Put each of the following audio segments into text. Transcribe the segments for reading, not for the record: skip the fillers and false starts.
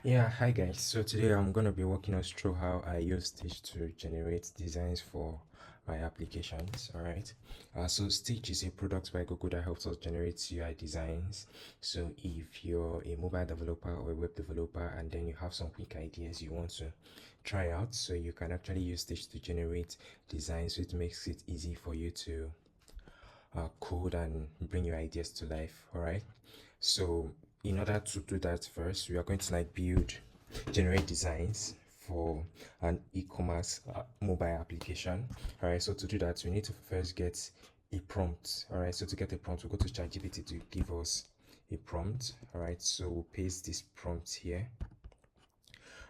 Yeah, hi guys. So today I'm going to be walking us through how I use Stitch to generate designs for my applications. All right. So Stitch is a product by Google that helps us generate UI designs. So if you're a mobile developer or a web developer and then you have some quick ideas you want to try out, so you can actually use Stitch to generate designs, which makes it easy for you to code and bring your ideas to life. All right. So in order to do that, first we are going to generate designs for an e-commerce mobile application. All right, so to do that we need to first get a prompt. All right, so to get a prompt we go to ChatGPT to give us a prompt. All right, so we'll paste this prompt here.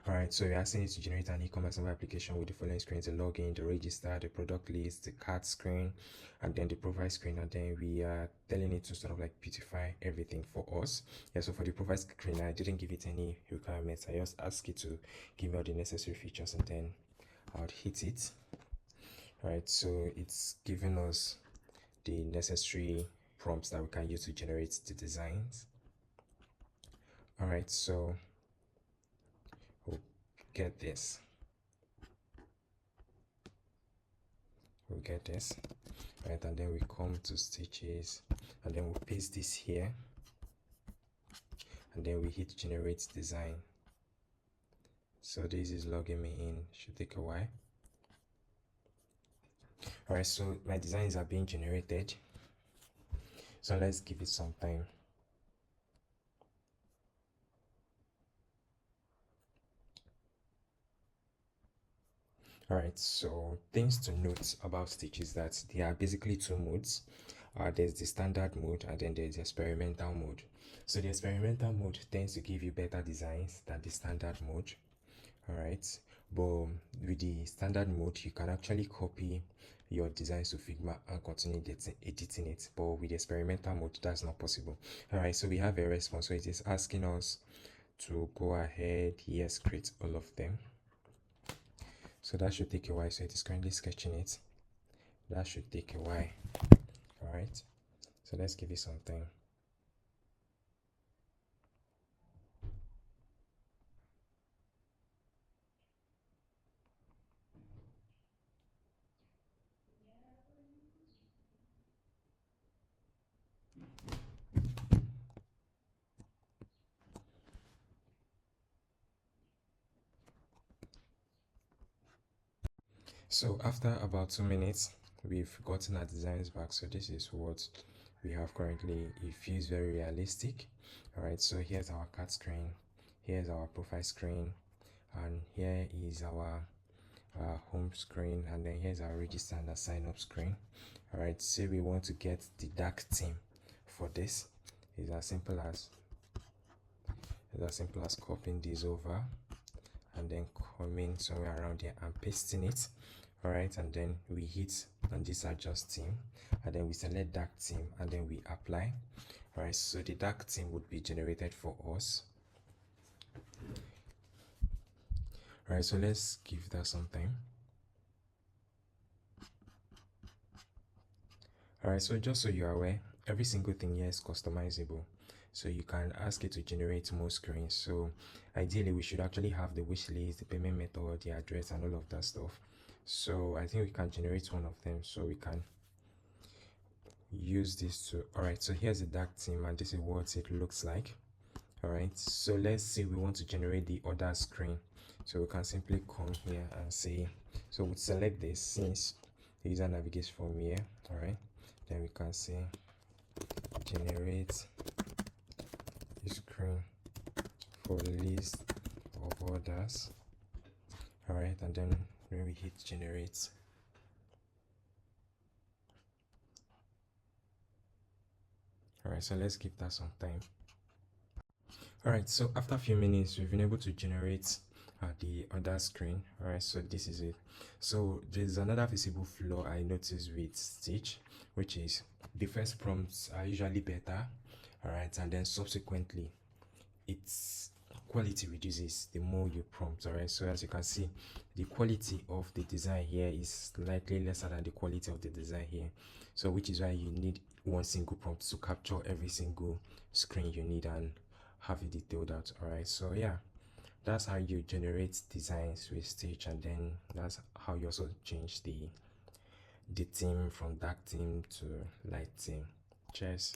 All right, so you're asking it to generate an e-commerce mobile application with the following screens: the login, the register, the product list, the cart screen, and then the profile screen. And then we are telling it to sort of like beautify everything for us. Yeah, so for the profile screen, I didn't give it any requirements. I just asked it to give me all the necessary features, and then I would hit it. All right, so it's giving us the necessary prompts that we can use to generate the designs. All right, so we'll get this. We'll get this. Right, and then we come to stitches, and then we paste this here, and then we hit generate design. So this is logging me in. Should take a while. All right, so my designs are being generated, so let's give it some time. All right, so things to note about Stitch is that there are basically two modes. There's the standard mode and then there's the experimental mode. So the experimental mode tends to give you better designs than the standard mode. All right, but with the standard mode you can actually copy your designs to Figma and continue editing it, but with the experimental mode that's not possible. All right, so we have a response, so it is asking us to go ahead, yes, create all of them. So that should take a while. So it is currently sketching it. That should take a while. All right, so let's give it some time. So after about 2 minutes, we've gotten our designs back. So this is what we have currently. It feels very realistic. All right, so here's our card screen, here's our profile screen, and here is our home screen, and then here's our register and the sign up screen. All right, say we want to get the dark theme for this. It's as simple as copying this over and then coming somewhere around here and pasting it. All right, and then we hit on this adjust theme, and then we select dark theme, and then we apply. All right, so the dark theme would be generated for us. All right, so let's give that some time. All right, so just so you're aware, every single thing here is customizable, so you can ask it to generate more screens. So ideally we should actually have the wish list, the payment method, the address, and all of that stuff. So I think we can generate one of them, so we can use this to. All right, so here's the dark theme, and this is what it looks like. All right, so let's say we want to generate the other screen, so we can simply come here and say, so we select this since the user navigates from here. All right, then we can say generate the screen for list of orders. All right, and then when we hit generate, all right, so let's give that some time. All right, so after a few minutes we've been able to generate the other screen. All right, so this is it. So there's another visible flaw I noticed with Stitch, which is the first prompts are usually better. All right, and then subsequently its quality reduces the more you prompt. All right, so as you can see, the quality of the design here is slightly lesser than the quality of the design here, so which is why you need one single prompt to capture every single screen you need and have it detailed out. All right, so yeah, that's how you generate designs with Stitch, and then that's how you also change the theme from dark theme to light theme. Cheers.